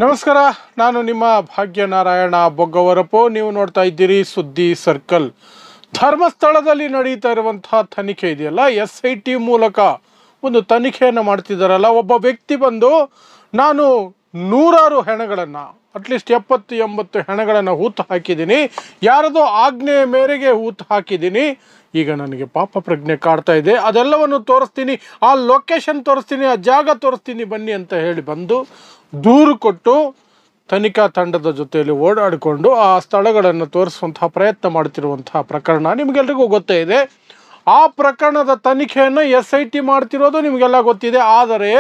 ನಮಸ್ಕಾರ, ನಾನು ನಿಮ್ಮ ಭಾಗ್ಯನಾರಾಯಣ ಬೊಗ್ಗವರಪು. ನೀವು ನೋಡ್ತಾ ಇದ್ದೀರಿ ಸುದ್ದಿ ಸರ್ಕಲ್. ಧರ್ಮಸ್ಥಳದಲ್ಲಿ ನಡೀತಾ ಇರುವಂತಹ ತನಿಖೆ ಇದೆಯಲ್ಲ, SIT ಮೂಲಕ ಒಂದು ತನಿಖೆಯನ್ನು ಮಾಡ್ತಿದ್ದಾರಲ್ಲ. ಒಬ್ಬ ವ್ಯಕ್ತಿ ಬಂದು ನಾನು ನೂರಾರು ಹೆಣಗಳನ್ನು, ಅಟ್ಲೀಸ್ಟ್ 70-80 ಹೆಣಗಳನ್ನು ಹೂತು ಹಾಕಿದ್ದೀನಿ, ಯಾರದೋ ಆಜ್ಞೆಯ ಮೇರೆಗೆ ಹೂತು ಹಾಕಿದ್ದೀನಿ, ಈಗ ನನಗೆ ಪಾಪ ಪ್ರಜ್ಞೆ ಕಾಡ್ತಾ ಇದೆ, ಅದೆಲ್ಲವನ್ನು ತೋರಿಸ್ತೀನಿ, ಆ ಲೊಕೇಶನ್ ತೋರಿಸ್ತೀನಿ, ಆ ಜಾಗ ತೋರಿಸ್ತೀನಿ ಬನ್ನಿ ಅಂತ ಹೇಳಿ ಬಂದು ದೂರು ಕೊಟ್ಟು ತನಿಖಾ ತಂಡದ ಜೊತೆಯಲ್ಲಿ ಓಡಾಡಿಕೊಂಡು ಆ ಸ್ಥಳಗಳನ್ನು ತೋರಿಸುವಂತಹ ಪ್ರಯತ್ನ ಮಾಡ್ತಿರುವಂತಹ ಪ್ರಕರಣ ನಿಮಗೆಲ್ರಿಗೂ ಗೊತ್ತೇ ಇದೆ. ಆ ಪ್ರಕರಣದ ತನಿಖೆಯನ್ನು SIT ಮಾಡ್ತಿರೋದು ನಿಮಗೆಲ್ಲ ಗೊತ್ತಿದೆ. ಆದರೆ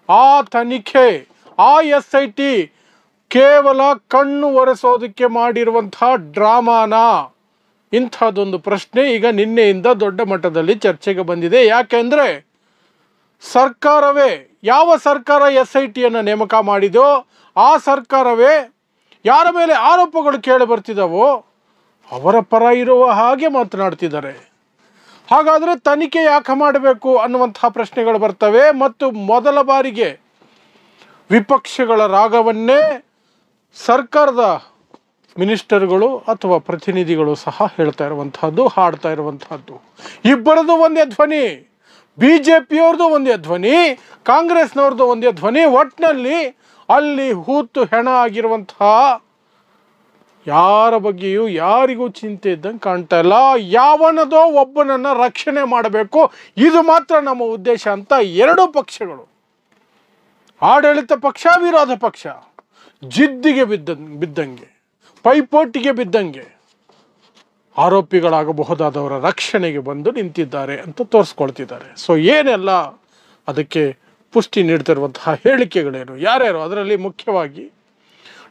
ಆ ತನಿಖೆ, ಆ SIT ಕೇವಲ ಕಣ್ಣು ಒರೆಸೋದಕ್ಕೆ ಮಾಡಿರುವಂತಹ ಡ್ರಾಮಾನ, ಇಂಥದ್ದೊಂದು ಪ್ರಶ್ನೆ ಈಗ ನಿನ್ನೆಯಿಂದ ದೊಡ್ಡ ಮಟ್ಟದಲ್ಲಿ ಚರ್ಚೆಗೆ ಬಂದಿದೆ. ಯಾಕೆಂದರೆ ಸರ್ಕಾರವೇ, ಯಾವ ಸರ್ಕಾರ SITಯನ್ನು ನೇಮಕ ಮಾಡಿದೋ ಆ ಸರ್ಕಾರವೇ ಯಾರ ಮೇಲೆ ಆರೋಪಗಳು ಕೇಳಿ ಬರ್ತಿದ್ದಾವೋ ಅವರ ಪರ ಇರುವ ಹಾಗೆ ಮಾತನಾಡ್ತಿದ್ದಾರೆ. ಹಾಗಾದರೆ ತನಿಖೆ ಯಾಕೆ ಮಾಡಬೇಕು ಅನ್ನುವಂತಹ ಪ್ರಶ್ನೆಗಳು ಬರ್ತವೆ. ಮತ್ತು ಮೊದಲ ಬಾರಿಗೆ ವಿಪಕ್ಷಗಳ ರಾಗವನ್ನೇ ಸರ್ಕಾರದ ಮಿನಿಸ್ಟರ್ಗಳು ಅಥವಾ ಪ್ರತಿನಿಧಿಗಳು ಸಹ ಹೇಳ್ತಾ ಇರುವಂತಹದ್ದು, ಹಾಡ್ತಾ ಇರುವಂತಹದ್ದು. ಇಬ್ಬರದು ಒಂದೇ ಧ್ವನಿ, BJPಯವ್ರದ್ದು ಒಂದೇ ಧ್ವನಿ, ಕಾಂಗ್ರೆಸ್ನವ್ರದ್ದು ಒಂದೇ ಧ್ವನಿ. ಒಟ್ಟಿನಲ್ಲಿ ಅಲ್ಲಿ ಹೂತು ಹೆಣ ಆಗಿರುವಂತಹ ಯಾರ ಬಗ್ಗೆಯೂ ಯಾರಿಗೂ ಚಿಂತೆ ಇದ್ದಂಗೆ ಕಾಣ್ತಾ ಇಲ್ಲ. ಯಾವನದೋ ಒಬ್ಬನನ್ನು ರಕ್ಷಣೆ ಮಾಡಬೇಕು, ಇದು ಮಾತ್ರ ನಮ್ಮ ಉದ್ದೇಶ ಅಂತ ಎರಡೂ ಪಕ್ಷಗಳು, ಆಡಳಿತ ಪಕ್ಷ ವಿರೋಧ ಪಕ್ಷ, ಜಿದ್ದಿಗೆ ಬಿದ್ದಂಗೆ, ಪೈಪೋಟಿಗೆ ಬಿದ್ದಂಗೆ ಆರೋಪಿಗಳಾಗಬಹುದಾದವರ ರಕ್ಷಣೆಗೆ ಬಂದು ನಿಂತಿದ್ದಾರೆ ಅಂತ ತೋರಿಸ್ಕೊಳ್ತಿದ್ದಾರೆ. ಸೊ ಏನೆಲ್ಲ ಅದಕ್ಕೆ ಪುಷ್ಟಿ ನೀಡ್ತಿರುವಂತಹ ಹೇಳಿಕೆಗಳೇನು, ಯಾರ್ಯಾರು? ಅದರಲ್ಲಿ ಮುಖ್ಯವಾಗಿ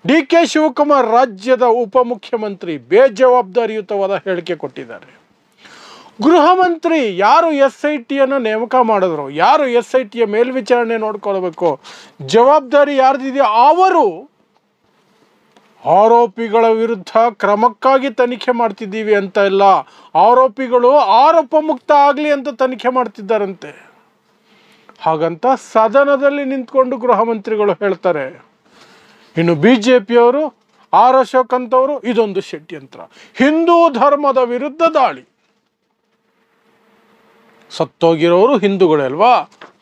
DK ಶಿವಕುಮಾರ್ ರಾಜ್ಯದ ಉಪಮುಖ್ಯಮಂತ್ರಿ ಬೇಜವಾಬ್ದಾರಿಯುತವಾದ ಹೇಳಿಕೆ ಕೊಟ್ಟಿದ್ದಾರೆ. ಗೃಹ ಮಂತ್ರಿ ಯಾರು SITಯನ್ನು ನೇಮಕ ಮಾಡಿದ್ರು, ಯಾರು SITಯ ಮೇಲ್ವಿಚಾರಣೆ ನೋಡ್ಕೊಳ್ಬೇಕು, ಜವಾಬ್ದಾರಿ ಯಾರ್ದಿದೆಯೋ ಅವರು ಆರೋಪಿಗಳ ವಿರುದ್ಧ ಕ್ರಮಕ್ಕಾಗಿ ತನಿಖೆ ಮಾಡ್ತಿದ್ದೀವಿ ಅಂತ ಇಲ್ಲ, ಆರೋಪಿಗಳು ಆರೋಪ ಮುಕ್ತ ಆಗಲಿ ಅಂತ ತನಿಖೆ ಮಾಡ್ತಿದ್ದಾರಂತೆ. ಹಾಗಂತ ಸದನದಲ್ಲಿ ನಿಂತ್ಕೊಂಡು ಗೃಹ ಮಂತ್ರಿಗಳು ಹೇಳ್ತಾರೆ. ಇನ್ನು BJPಯವರು, ಅಶೋಕ್ ಅಂತವರು, ಇದೊಂದು ಷಡ್ಯಂತ್ರ, ಹಿಂದೂ ಧರ್ಮದ ವಿರುದ್ಧ ದಾಳಿ. ಸತ್ತೋಗಿರೋರು ಹಿಂದೂಗಳೇ ಅಲ್ವಾ,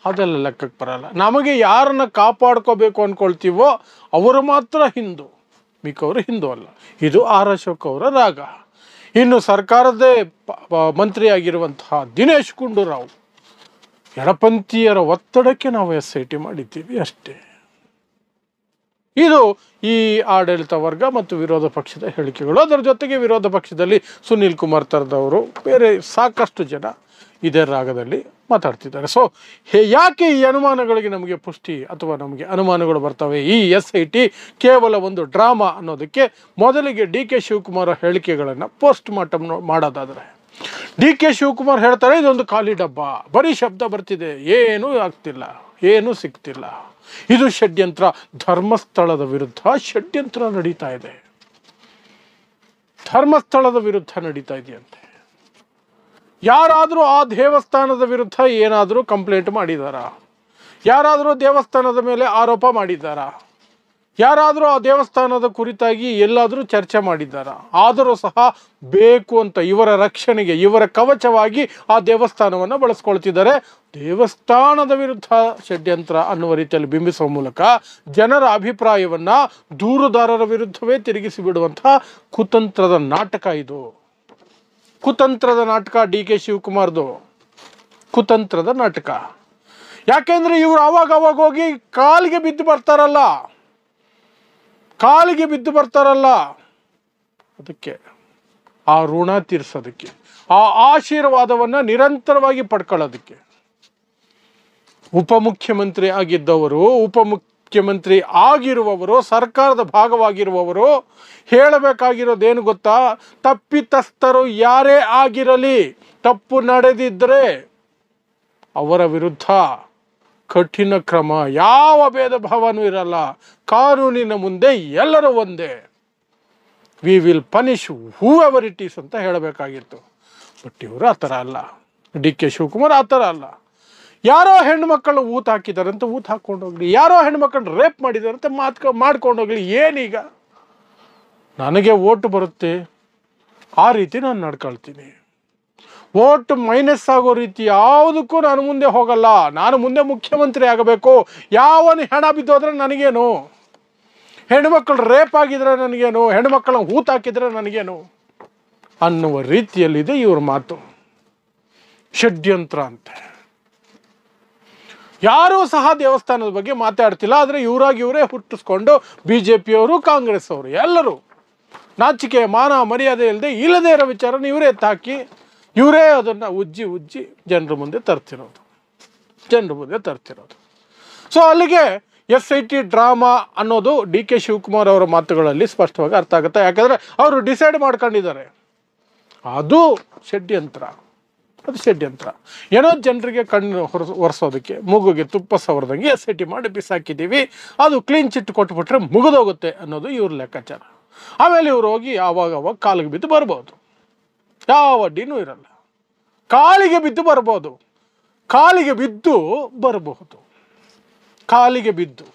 ಅದೆಲ್ಲ ಲೆಕ್ಕಕ್ಕೆ ಬರಲ್ಲ. ನಮಗೆ ಯಾರನ್ನ ಕಾಪಾಡ್ಕೋಬೇಕು ಅಂದ್ಕೊಳ್ತೀವೋ ಅವರು ಮಾತ್ರ ಹಿಂದೂ, ಮಿಕ್ಕವರು ಹಿಂದೂ ಅಲ್ಲ. ಇದು ಅಶೋಕ್ ಅವರ ರಾಗ. ಇನ್ನು ಸರ್ಕಾರದೇ ಮಂತ್ರಿಯಾಗಿರುವಂತಹ ದಿನೇಶ್ ಗುಂಡೂರಾವ್, ಎಡಪಂಥೀಯರ ಒತ್ತಡಕ್ಕೆ ನಾವು SIT ಮಾಡಿದ್ದೀವಿ ಅಷ್ಟೇ. ಇದು ಈ ಆಡಳಿತ ವರ್ಗ ಮತ್ತು ವಿರೋಧ ಪಕ್ಷದ ಹೇಳಿಕೆಗಳು. ಅದರ ಜೊತೆಗೆ ವಿರೋಧ ಪಕ್ಷದಲ್ಲಿ ಸುನೀಲ್ ಕುಮಾರ್ ತರದವರು, ಬೇರೆ ಸಾಕಷ್ಟು ಜನ ಇದೇ ರಾಗದಲ್ಲಿ ಮಾತಾಡ್ತಿದ್ದಾರೆ. ಸೊ ಯಾಕೆ ಈ ಅನುಮಾನಗಳಿಗೆ ನಮಗೆ ಪುಷ್ಟಿ ಅಥವಾ ನಮಗೆ ಅನುಮಾನಗಳು ಬರ್ತವೆ? ಈ SIT ಕೇವಲ ಒಂದು ಡ್ರಾಮಾ ಅನ್ನೋದಕ್ಕೆ ಮೊದಲಿಗೆ DK ಶಿವಕುಮಾರ್ ಹೇಳಿಕೆಗಳನ್ನು ಪೋಸ್ಟ್ ಮಾರ್ಟಮ್ ಮಾಡೋದಾದರೆ, DK ಶಿವಕುಮಾರ್ ಹೇಳ್ತಾರೆ ಇದೊಂದು ಖಾಲಿ ಡಬ್ಬ, ಬರೀ ಶಬ್ದ ಬರ್ತಿದೆ, ಏನೂ ಆಗ್ತಿಲ್ಲ, ಏನೂ ಸಿಗ್ತಿಲ್ಲ, ಇದು ಷಡ್ಯಂತ್ರ, ಧರ್ಮಸ್ಥಳದ ವಿರುದ್ಧ ಷಡ್ಯಂತ್ರ ನಡೀತಾ ಇದೆ, ಧರ್ಮಸ್ಥಳದ ವಿರುದ್ಧ ನಡೀತಾ ಇದೆಯಂತೆ. ಯಾರಾದರೂ ಆ ದೇವಸ್ಥಾನದ ವಿರುದ್ಧ ಏನಾದರೂ ಕಂಪ್ಲೇಂಟ್ ಮಾಡಿದಾರಾ? ಯಾರಾದರೂ ದೇವಸ್ಥಾನದ ಮೇಲೆ ಆರೋಪ ಮಾಡಿದ್ದಾರಾ? ಯಾರಾದರೂ ಆ ದೇವಸ್ಥಾನದ ಕುರಿತಾಗಿ ಎಲ್ಲಾದರೂ ಚರ್ಚೆ ಮಾಡಿದ್ದಾರಾ? ಆದರೂ ಸಹ ಬೇಕು ಅಂತ ಇವರ ರಕ್ಷಣೆಗೆ, ಇವರ ಕವಚವಾಗಿ ಆ ದೇವಸ್ಥಾನವನ್ನು ಬಳಸ್ಕೊಳ್ತಿದ್ದಾರೆ. ದೇವಸ್ಥಾನದ ವಿರುದ್ಧ ಷಡ್ಯಂತ್ರ ಅನ್ನುವ ರೀತಿಯಲ್ಲಿ ಬಿಂಬಿಸುವ ಮೂಲಕ ಜನರ ಅಭಿಪ್ರಾಯವನ್ನು ದೂರುದಾರರ ವಿರುದ್ಧವೇ ತಿರುಗಿಸಿ ಬಿಡುವಂತಹ ಕುತಂತ್ರದ ನಾಟಕ ಇದು. ಕುತಂತ್ರದ ನಾಟಕ DK ಶಿವಕುಮಾರ್ದು, ಕುತಂತ್ರದ ನಾಟಕ. ಯಾಕೆಂದ್ರೆ ಇವರು ಅವಾಗ ಹೋಗಿ ಕಾಲಿಗೆ ಬಿದ್ದು ಬರ್ತಾರಲ್ಲ, ಅದಕ್ಕೆ ಆ ಋಣ ತೀರಿಸೋದಕ್ಕೆ, ಆ ಆಶೀರ್ವಾದವನ್ನು ನಿರಂತರವಾಗಿ ಪಡ್ಕೊಳ್ಳೋದಕ್ಕೆ ಉಪಮುಖ್ಯಮಂತ್ರಿ ಆಗಿದ್ದವರು, ಉಪಮುಖ್ಯಮಂತ್ರಿ ಆಗಿರುವವರು, ಸರ್ಕಾರದ ಭಾಗವಾಗಿರುವವರು ಹೇಳಬೇಕಾಗಿರೋದೇನು ಗೊತ್ತಾ? ತಪ್ಪಿತಸ್ಥರು ಯಾರೇ ಆಗಿರಲಿ, ತಪ್ಪು ನಡೆದಿದ್ದರೆ ಅವರ ವಿರುದ್ಧ ಕಠಿಣ ಕ್ರಮ, ಯಾವ ಭೇದ ಭಾವನೂ ಇರಲ್ಲ, ಕಾನೂನಿನ ಮುಂದೆ ಎಲ್ಲರೂ ಒಂದೇ, we will punish who ever it is ಅಂತ ಹೇಳಬೇಕಾಗಿತ್ತು. ಬಟ್ ಇವರು ಆ ಥರ ಅಲ್ಲ, DK ಶಿವಕುಮಾರ್ ಆ ಥರ ಅಲ್ಲ. ಯಾರೋ ಹೆಣ್ಮಕ್ಳು ಊತ ಹಾಕಿದಾರಂತೆ ಊತ ಹಾಕ್ಕೊಂಡು ಹೋಗ್ಲಿ, ಯಾರೋ ಹೆಣ್ಮಕ್ಳನ್ನ ರೇಪ್ ಮಾಡಿದಾರಂತೆ ಮಾಡ್ಕೊಂಡು ಹೋಗ್ಲಿ, ಏನೀಗ ನನಗೆ ಓಟು ಬರುತ್ತೆ ಆ ರೀತಿ ನಾನು ನಡ್ಕೊಳ್ತೀನಿ. ಓಟ್ ಮೈನಸ್ ಆಗೋ ರೀತಿ ಯಾವುದಕ್ಕೂ ನಾನು ಮುಂದೆ ಹೋಗಲ್ಲ. ನಾನು ಮುಂದೆ ಮುಖ್ಯಮಂತ್ರಿ ಆಗಬೇಕು. ಯಾವನು ಹೆಣ ಬಿದ್ದೋದ್ರೆ ನನಗೇನು, ಹೆಣ್ಮಕ್ಳು ರೇಪ್ ಆಗಿದ್ರೆ ನನಗೇನು, ಹೆಣ್ಮಕ್ಳನ್ನ ಹೂತು ಹಾಕಿದ್ರೆ ನನಗೇನು ಅನ್ನುವ ರೀತಿಯಲ್ಲಿದೆ ಇವ್ರ ಮಾತು. ಷಡ್ಯಂತ್ರ ಅಂತೆ. ಯಾರೂ ಸಹ ದೇವಸ್ಥಾನದ ಬಗ್ಗೆ ಮಾತಾಡ್ತಿಲ್ಲ. ಆದರೆ ಇವರಾಗಿ ಇವರೇ ಹುಟ್ಟಿಸ್ಕೊಂಡು BJPಯವರು, ಕಾಂಗ್ರೆಸ್ ಅವರು ಎಲ್ಲರೂ ನಾಚಿಕೆ ಮಾನ ಮರ್ಯಾದೆ ಇಲ್ಲದೇ ಇರೋ ವಿಚಾರನ ಇವರೇ ಎತ್ತಾಕಿ ಇವರೇ ಅದನ್ನು ಉಜ್ಜಿ ಜನರ ಮುಂದೆ ತರ್ತಿರೋದು. ಸೊ ಅಲ್ಲಿಗೆ SIT ಡ್ರಾಮಾ ಅನ್ನೋದು DK ಶಿವಕುಮಾರ್ ಅವರ ಮಾತುಗಳಲ್ಲಿ ಸ್ಪಷ್ಟವಾಗಿ ಅರ್ಥ ಆಗುತ್ತೆ. ಯಾಕಂದರೆ ಅವರು ಡಿಸೈಡ್ ಮಾಡ್ಕೊಂಡಿದ್ದಾರೆ ಅದು ಷಡ್ಯಂತ್ರ. ಏನೋ ಜನರಿಗೆ ಕಣ್ಣು ಒರೆಸೋದಕ್ಕೆ ಮೂಗುಗೆ ತುಪ್ಪ ಸವರದಂಗೆ SIT ಮಾಡಿ ಬಿಸಾಕಿದ್ದೀವಿ, ಅದು ಕ್ಲೀನ್ ಚಿಟ್ ಕೊಟ್ಬಿಟ್ರೆ ಮುಗಿದೋಗುತ್ತೆ ಅನ್ನೋದು ಇವ್ರ ಲೆಕ್ಕಾಚಾರ. ಆಮೇಲೆ ಇವ್ರು ಹೋಗಿ ಆವಾಗ ಕಾಲಿಗೆ ಬಿದ್ದು ಬರ್ಬೋದು, ಯಾವ ಅಡ್ಡಿನೂ ಇರಲ್ಲ. ಕಾಲಿಗೆ ಬಿದ್ದು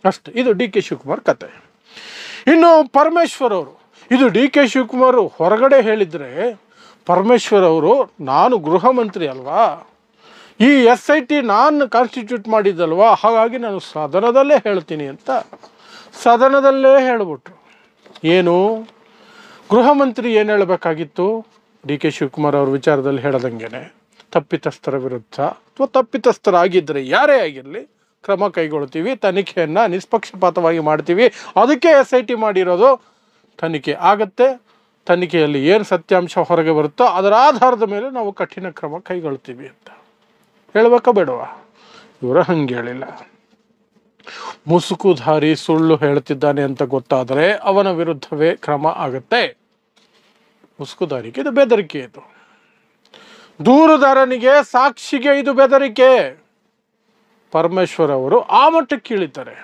ಅಷ್ಟು. ಇದು DK ಶಿವಕುಮಾರ್ ಕತೆ. ಇನ್ನು ಪರಮೇಶ್ವರ್ ಅವರು, ಇದು DK ಶಿವಕುಮಾರ್ ಹೊರಗಡೆ ಹೇಳಿದರೆ, ಪರಮೇಶ್ವರ್ ಅವರು ನಾನು ಗೃಹ ಮಂತ್ರಿ ಅಲ್ವಾ, ಈ SIT ನಾನು ಕಾನ್ಸ್ಟಿಟ್ಯೂಟ್ ಮಾಡಿದ್ದಲ್ವಾ, ಹಾಗಾಗಿ ನಾನು ಸದನದಲ್ಲೇ ಹೇಳ್ತೀನಿ ಅಂತ ಸದನದಲ್ಲೇ ಹೇಳಿಬಿಟ್ರು. ಏನು ಗೃಹ ಮಂತ್ರಿ ಏನು ಹೇಳಬೇಕಾಗಿತ್ತು? DK ಶಿವಕುಮಾರ್ ಅವ್ರ ವಿಚಾರದಲ್ಲಿ ಹೇಳದಂಗೆ ತಪ್ಪಿತಸ್ಥರ ವಿರುದ್ಧ ಅಥವಾ ತಪ್ಪಿತಸ್ಥರಾಗಿದ್ದರೆ ಯಾರೇ ಆಗಿರಲಿ ಕ್ರಮ ಕೈಗೊಳ್ತೀವಿ, ತನಿಖೆಯನ್ನು ನಿಷ್ಪಕ್ಷಪಾತವಾಗಿ ಮಾಡ್ತೀವಿ, ಅದಕ್ಕೆ SIT ಮಾಡಿರೋದು, ತನಿಖೆ ಆಗತ್ತೆ, ತನಿಖೆಯಲ್ಲಿ ಏನು ಸತ್ಯಾಂಶ ಹೊರಗೆ ಬರುತ್ತೋ ಅದರ ಆಧಾರದ ಮೇಲೆ ನಾವು ಕಠಿಣ ಕ್ರಮ ಕೈಗೊಳ್ತೀವಿ ಅಂತ ಹೇಳ್ಬೇಕಾ ಬೇಡವಾ? ಇವರು ಹಂಗೆ ಹೇಳಿಲ್ಲ. ಮುಸುಕುಧಾರಿ ಸುಳ್ಳು ಹೇಳ್ತಿದ್ದಾನೆ ಅಂತ ಗೊತ್ತಾದರೆ ಅವನ ವಿರುದ್ಧವೇ ಕ್ರಮ ಆಗುತ್ತೆ. ಮುಸುಕುಧಾರಿಗೆ ಇದು ಬೆದರಿಕೆ, ಇದು ದೂರುದಾರನಿಗೆ ಸಾಕ್ಷಿಗೆ ಇದು ಬೆದರಿಕೆ. ಪರಮೇಶ್ವರ್ ಅವರು ಆ ಮಟ್ಟಕ್ಕೆ ಇಳಿತಾರೆ.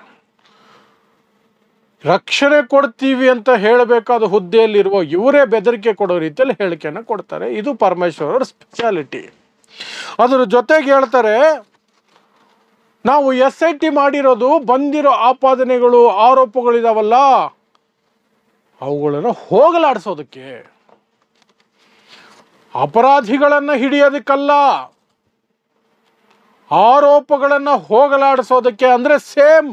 ರಕ್ಷಣೆ ಕೊಡ್ತೀವಿ ಅಂತ ಹೇಳಬೇಕಾದ ಹುದ್ದೆಯಲ್ಲಿರುವ ಇವರೇ ಬೆದರಿಕೆ ಕೊಡೋ ರೀತಿಯಲ್ಲಿ ಹೇಳಿಕೆಯನ್ನು ಕೊಡ್ತಾರೆ. ಇದು ಪರಮೇಶ್ವರ್ ಅವರ ಸ್ಪೆಷಾಲಿಟಿ. ಅದರ ಜೊತೆಗೆ ಹೇಳ್ತಾರೆ, ನಾವು SIT ಮಾಡಿರೋದು ಬಂದಿರೋ ಆಪಾದನೆಗಳು ಆರೋಪಗಳಿದಾವಲ್ಲ ಅವುಗಳನ್ನು ಹೋಗಲಾಡಿಸೋದಕ್ಕೆ, ಅಪರಾಧಿಗಳನ್ನು ಹಿಡಿಯೋದಕ್ಕಲ್ಲ, ಆರೋಪಗಳನ್ನು ಹೋಗಲಾಡಿಸೋದಕ್ಕೆ. ಅಂದರೆ ಸೇಮ್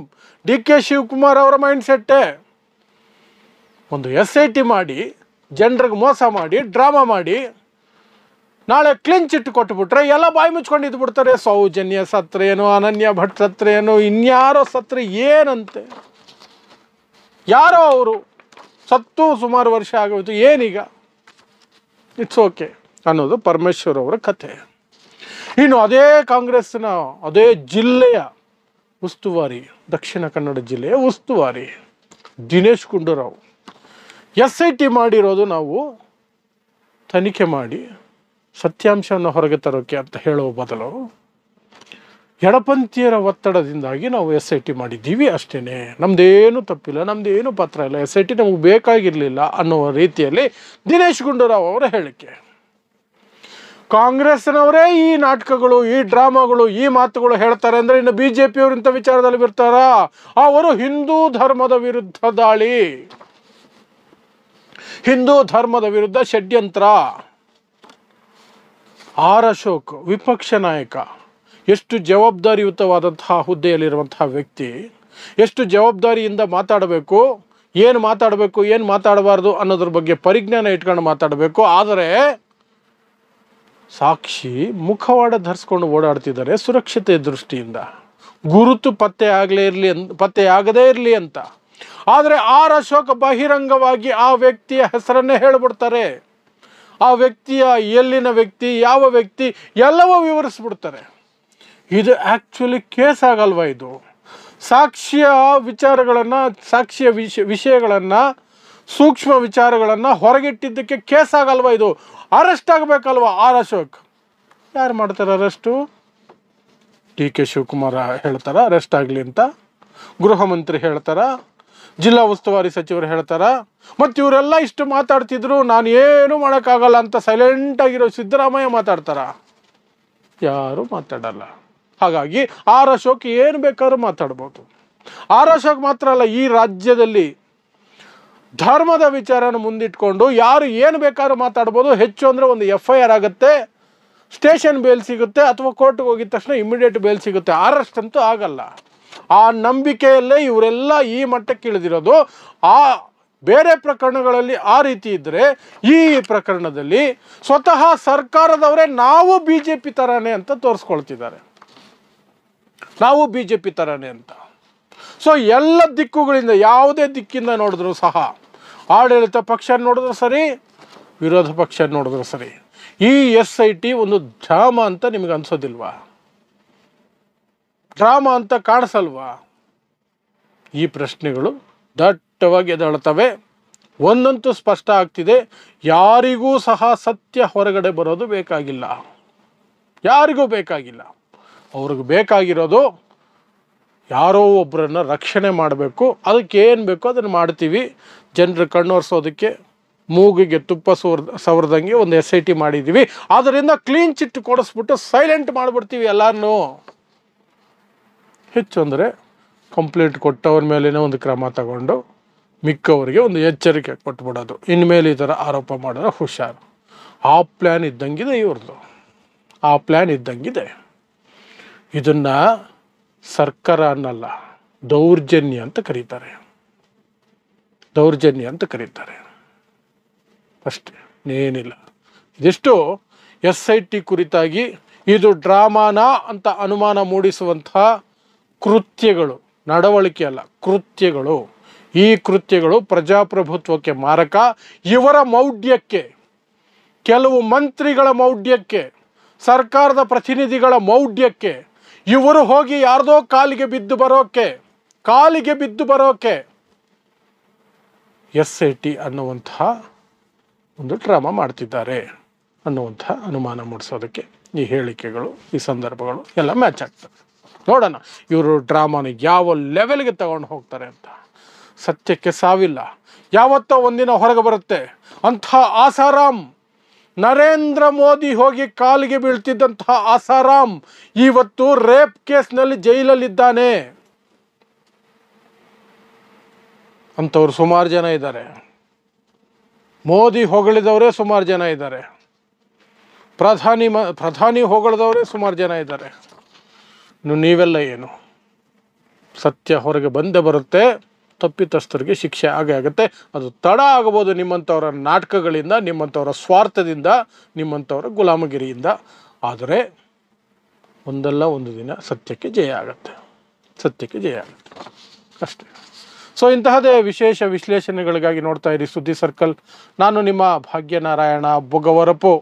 DK ಶಿವಕುಮಾರ್ ಅವರ ಮೈಂಡ್ ಸೆಟ್ಟೇ. ಒಂದು SIT ಮಾಡಿ ಜನರಿಗೆ ಮೋಸ ಮಾಡಿ ಡ್ರಾಮಾ ಮಾಡಿ ನಾಳೆ ಕ್ಲೀನ್ ಚಿಟ್ ಕೊಟ್ಬಿಟ್ರೆ ಎಲ್ಲ ಬಾಯಿ ಮುಚ್ಕೊಂಡು ಇದ್ಬಿಡ್ತಾರೆ. ಸೌಜನ್ಯ ಸತ್ರೇನು, ಅನನ್ಯ ಭಟ್ ಸತ್ರೇನು, ಇನ್ಯಾರೋ ಸತ್ರೆ ಏನಂತೆ, ಯಾರೋ ಅವರು ಸತ್ತು ಸುಮಾರು ವರ್ಷ ಆಗೋಯ್ತು, ಏನೀಗ ಇಟ್ಸ್ ಓಕೆ ಅನ್ನೋದು ಪರಮೇಶ್ವರ್ ಅವರ ಕಥೆ. ಇನ್ನು ಅದೇ ಕಾಂಗ್ರೆಸ್ನ ಅದೇ ಜಿಲ್ಲೆಯ ಉಸ್ತುವಾರಿ, ದಕ್ಷಿಣ ಕನ್ನಡ ಜಿಲ್ಲೆಯ ಉಸ್ತುವಾರಿ ದಿನೇಶ್ ಗುಂಡೂರಾವ್, SIT ಮಾಡಿರೋದು ನಾವು ತನಿಖೆ ಮಾಡಿ ಸತ್ಯಾಂಶವನ್ನು ಹೊರಗೆ ತರೋಕೆ ಅಂತ ಹೇಳುವ ಬದಲು ಎಡಪಂಥೀಯರ ಒತ್ತಡದಿಂದಾಗಿ ನಾವು SIT ಮಾಡಿದ್ದೀವಿ ಅಷ್ಟೇ, ನಮ್ಮದೇನು ತಪ್ಪಿಲ್ಲ, ನಮ್ಮದೇನು ಪತ್ರ ಇಲ್ಲ, SIT ನಮಗೆ ಬೇಕಾಗಿರಲಿಲ್ಲ ಅನ್ನುವ ರೀತಿಯಲ್ಲಿ ದಿನೇಶ್ ಗುಂಡೂರಾವ್ ಅವರ ಹೇಳಿಕೆ. ಕಾಂಗ್ರೆಸ್ನವರೇ ಈ ನಾಟಕಗಳು, ಈ ಡ್ರಾಮಾಗಳು, ಈ ಮಾತುಗಳು ಹೇಳ್ತಾರೆ ಅಂದರೆ ಇನ್ನು BJPಯವರು ಇಂಥ ವಿಚಾರದಲ್ಲಿ ಬಿರ್ತಾರ? ಅವರು ಹಿಂದೂ ಧರ್ಮದ ವಿರುದ್ಧ ದಾಳಿ, ಹಿಂದೂ ಧರ್ಮದ ವಿರುದ್ಧ ಷಡ್ಯಂತ್ರ. ಆರ್ ಅಶೋಕ್ ವಿಪಕ್ಷ ನಾಯಕ, ಎಷ್ಟು ಜವಾಬ್ದಾರಿಯುತವಾದಂತಹ ಹುದ್ದೆಯಲ್ಲಿರುವಂತಹ ವ್ಯಕ್ತಿ, ಎಷ್ಟು ಜವಾಬ್ದಾರಿಯಿಂದ ಮಾತಾಡಬೇಕು, ಏನು ಮಾತಾಡಬೇಕು ಏನು ಮಾತಾಡಬಾರ್ದು ಅನ್ನೋದ್ರ ಬಗ್ಗೆ ಪರಿಜ್ಞಾನ ಇಟ್ಕೊಂಡು ಮಾತಾಡಬೇಕು. ಆದರೆ ಸಾಕ್ಷಿ ಮುಖವಾಡ ಧರಿಸ್ಕೊಂಡು ಓಡಾಡ್ತಿದ್ದಾರೆ ಸುರಕ್ಷತೆ ದೃಷ್ಟಿಯಿಂದ, ಗುರುತು ಪತ್ತೆಯಾಗದೇ ಇರಲಿ ಅಂತ. ಆದರೆ ಆರ್ ಅಶೋಕ್ ಬಹಿರಂಗವಾಗಿ ಆ ವ್ಯಕ್ತಿಯ ಹೆಸರನ್ನೇ ಹೇಳಿಬಿಡ್ತಾರೆ, ಆ ವ್ಯಕ್ತಿಯ ಎಲ್ಲಿನ ವ್ಯಕ್ತಿ, ಯಾವ ವ್ಯಕ್ತಿ ಎಲ್ಲವೂ ವಿವರಿಸ್ಬಿಡ್ತಾರೆ. ಇದು ಆ್ಯಕ್ಚುಲಿ ಕೇಸ್ ಆಗಲ್ವಾ? ಇದು ಸಾಕ್ಷಿಯ ವಿಚಾರಗಳನ್ನು, ಸಾಕ್ಷಿಯ ವಿಷಯಗಳನ್ನು, ಸೂಕ್ಷ್ಮ ವಿಚಾರಗಳನ್ನು ಹೊರಗಿಟ್ಟಿದ್ದಕ್ಕೆ ಕೇಸ್ ಆಗಲ್ವಾ? ಇದು ಅರೆಸ್ಟ್ ಆಗಬೇಕಲ್ವ ಆರ್ ಅಶೋಕ್? ಯಾರು ಮಾಡ್ತಾರೆ ಅರೆಸ್ಟು? DK ಶಿವಕುಮಾರ್ ಹೇಳ್ತಾರ ಅರೆಸ್ಟ್ ಆಗಲಿ ಅಂತ, ಗೃಹ ಮಂತ್ರಿ ಹೇಳ್ತಾರ, ಜಿಲ್ಲಾ ಉಸ್ತುವಾರಿ ಸಚಿವರು ಹೇಳ್ತಾರ, ಮತ್ತು ಇವರೆಲ್ಲ ಇಷ್ಟು ಮಾತಾಡ್ತಿದ್ರು ನಾನು ಏನು ಮಾಡೋಕ್ಕಾಗಲ್ಲ ಅಂತ ಸೈಲೆಂಟಾಗಿರೋ ಸಿದ್ದರಾಮಯ್ಯ ಮಾತಾಡ್ತಾರ. ಯಾರು ಮಾತಾಡಲ್ಲ. ಹಾಗಾಗಿ ಆರ್ ಅಶೋಕ್ ಏನು ಬೇಕಾದ್ರೂ ಮಾತಾಡ್ಬೋದು. ಆರ್ ಅಶೋಕ್ ಮಾತ್ರ ಅಲ್ಲ, ಈ ರಾಜ್ಯದಲ್ಲಿ ಧರ್ಮದ ವಿಚಾರನ ಮುಂದಿಟ್ಕೊಂಡು ಯಾರು ಏನು ಬೇಕಾದ್ರೂ ಮಾತಾಡ್ಬೋದು. ಹೆಚ್ಚು ಅಂದರೆ ಒಂದು FIR ಆಗುತ್ತೆ, ಸ್ಟೇಷನ್ ಬೇಲ್ ಸಿಗುತ್ತೆ, ಅಥವಾ ಕೋರ್ಟ್ಗೆ ಹೋಗಿದ ತಕ್ಷಣ ಇಮಿಡಿಯೇಟ್ ಬೇಲ್ ಸಿಗುತ್ತೆ. ಅರೆಸ್ಟ್ ಅಂತೂ ಆಗಲ್ಲ. ಆ ನಂಬಿಕೆಯಲ್ಲೇ ಇವರೆಲ್ಲ ಈ ಮಟ್ಟಕ್ಕೆ ಇಳಿದಿರೋದು. ಆ ಬೇರೆ ಪ್ರಕರಣಗಳಲ್ಲಿ ಆ ರೀತಿ ಇದ್ದರೆ, ಈ ಪ್ರಕರಣದಲ್ಲಿ ಸ್ವತಃ ಸರ್ಕಾರದವರೇ ನಾವು BJP ಥರನೇ ಅಂತ ತೋರಿಸ್ಕೊಳ್ತಿದ್ದಾರೆ, ನಾವು BJP ಥರನೇ ಅಂತ. ಸೊ ಎಲ್ಲ ದಿಕ್ಕುಗಳಿಂದ, ಯಾವುದೇ ದಿಕ್ಕಿಂದ ನೋಡಿದ್ರು ಸಹ, ಆಡಳಿತ ಪಕ್ಷ ನೋಡಿದ್ರು ಸರಿ, ವಿರೋಧ ಪಕ್ಷ ನೋಡಿದ್ರು ಸರಿ, ಈ SIT ಒಂದು ಡ್ರಾಮಾ ಅಂತ ನಿಮಗೆ ಅನ್ಸೋದಿಲ್ವಾ? ಡ್ರಾಮಾ ಅಂತ ಕಾಣಿಸಲ್ವಾ? ಈ ಪ್ರಶ್ನೆಗಳು ದಟ್ಟವಾಗಿ ಎದ್ದೇಳ್ತವೆ. ಒಂದಂತೂ ಸ್ಪಷ್ಟ ಆಗ್ತಿದೆ, ಯಾರಿಗೂ ಸಹ ಸತ್ಯ ಹೊರಗಡೆ ಬರೋದು ಬೇಕಾಗಿಲ್ಲ, ಯಾರಿಗೂ ಬೇಕಾಗಿಲ್ಲ. ಅವ್ರಿಗೆ ಬೇಕಾಗಿರೋದು ಯಾರೋ ಒಬ್ಬರನ್ನು ರಕ್ಷಣೆ ಮಾಡಬೇಕು. ಅದಕ್ಕೆ ಏನು ಬೇಕೋ ಅದನ್ನು ಮಾಡ್ತೀವಿ. ಜನರು ಕಣ್ಣೊರೆಸೋದಕ್ಕೆ ಮೂಗಿಗೆ ತುಪ್ಪ ಸವರ್ದಂಗೆ ಒಂದು SIT ಮಾಡಿದ್ದೀವಿ. ಅದರಿಂದ ಕ್ಲೀನ್ ಚಿಟ್ ಕೊಡಿಸ್ಬಿಟ್ಟು ಸೈಲೆಂಟ್ ಮಾಡಿಬಿಡ್ತೀವಿ ಎಲ್ಲಾನು. ಹೆಚ್ಚು ಅಂದರೆ ಕಂಪ್ಲೇಂಟ್ ಕೊಟ್ಟವ್ರ ಮೇಲೇ ಒಂದು ಕ್ರಮ ತಗೊಂಡು ಮಿಕ್ಕವರಿಗೆ ಒಂದು ಎಚ್ಚರಿಕೆ ಕೊಟ್ಬಿಡೋದು, ಇನ್ಮೇಲೆ ಈ ಥರ ಆರೋಪ ಮಾಡಿದ್ರೆ ಹುಷಾರು. ಆ ಪ್ಲ್ಯಾನ್ ಇದ್ದಂಗಿದೆ ಇವ್ರದ್ದು, ಆ ಪ್ಲ್ಯಾನ್ ಇದ್ದಂಗಿದೆ. ಇದನ್ನು ಸರ್ಕಾರ ಅನ್ನಲ್ಲ, ದೌರ್ಜನ್ಯ ಅಂತ ಕರೀತಾರೆ, ದೌರ್ಜನ್ಯ ಅಂತ ಕರೀತಾರೆ ಅಷ್ಟೇ, ಏನಿಲ್ಲ. ಇದಿಷ್ಟು SIT ಕುರಿತಾಗಿ ಇದು ಡ್ರಾಮಾನ ಅಂತ ಅನುಮಾನ ಮೂಡಿಸುವಂಥ ಕೃತ್ಯಗಳು, ನಡವಳಿಕೆ ಅಲ್ಲ, ಕೃತ್ಯಗಳು. ಈ ಕೃತ್ಯಗಳು ಪ್ರಜಾಪ್ರಭುತ್ವಕ್ಕೆ ಮಾರಕ. ಇವರ ಮೌಢ್ಯಕ್ಕೆ, ಕೆಲವು ಮಂತ್ರಿಗಳ ಮೌಢ್ಯಕ್ಕೆ, ಸರ್ಕಾರದ ಪ್ರತಿನಿಧಿಗಳ ಮೌಢ್ಯಕ್ಕೆ, ಇವರು ಹೋಗಿ ಯಾರ್ದೋ ಕಾಲಿಗೆ ಬಿದ್ದು ಬರೋಕೆ SIT ಅನ್ನುವಂತಹ ಒಂದು ಡ್ರಾಮಾ ಮಾಡ್ತಿದ್ದಾರೆ ಅನ್ನುವಂಥ ಅನುಮಾನ ಮೂಡಿಸೋದಕ್ಕೆ ಈ ಹೇಳಿಕೆಗಳು, ಈ ಸಂದರ್ಭಗಳು ಎಲ್ಲ ಮ್ಯಾಚ್ ಆಗ್ತವೆ. ನೋಡೋಣ ಇವರು ಡ್ರಾಮಾನ ಯಾವ ಲೆವೆಲ್ಗೆ ತಗೊಂಡು ಹೋಗ್ತಾರೆ ಅಂತ. ಸತ್ಯಕ್ಕೆ ಸಾವಿಲ್ಲ, ಯಾವತ್ತೋ ಒಂದಿನ ಹೊರಗೆ ಬರುತ್ತೆ. ಅಂಥ ಆಸಾರಾಮ್, ನರೇಂದ್ರ ಮೋದಿ ಹೋಗಿ ಕಾಲಿಗೆ ಬೀಳ್ತಿದ್ದಂತಹ ಆಸಾರಾಮ್ ಇವತ್ತು ರೇಪ್ ಕೇಸ್ನಲ್ಲಿ ಜೈಲಲ್ಲಿದ್ದಾನೆ. ಅಂಥವ್ರು ಸುಮಾರು ಜನ ಇದ್ದಾರೆ. ಮೋದಿ ಹೊಗಳಿದವರೇ ಸುಮಾರು ಜನ ಇದ್ದಾರೆ, ಪ್ರಧಾನಿ ಹೊಗಳಿದವರೇ ಸುಮಾರು ಜನ ಇದ್ದಾರೆ. ನೀವೆಲ್ಲ ಏನು, ಸತ್ಯ ಹೊರಗೆ ಬಂದೇ ಬರುತ್ತೆ. ತಪ್ಪಿತಸ್ಥರಿಗೆ ಶಿಕ್ಷೆ ಆಗೇ ಆಗುತ್ತೆ. ಅದು ತಡ ಆಗಬಹುದು ನಿಮ್ಮಂಥವರ ನಾಟಕಗಳಿಂದ, ನಿಮ್ಮಂಥವರ ಸ್ವಾರ್ಥದಿಂದ, ನಿಮ್ಮಂಥವರ ಗುಲಾಮಗಿರಿಯಿಂದ. ಆದರೆ ಒಂದಲ್ಲ ಒಂದು ದಿನ ಸತ್ಯಕ್ಕೆ ಜಯ ಆಗುತ್ತೆ, ಸತ್ಯಕ್ಕೆ ಜಯ ಆಗುತ್ತೆ ಅಷ್ಟೇ. ಸೊ ಇಂತಹದೇ ವಿಶೇಷ ವಿಶ್ಲೇಷಣೆಗಳಿಗಾಗಿ ನೋಡ್ತಾ ಇರಿ ಸುದ್ದಿ ಸರ್ಕಲ್. ನಾನು ನಿಮ್ಮ ಭಾಗ್ಯನಾರಾಯಣ ಬೊಗವರಪು.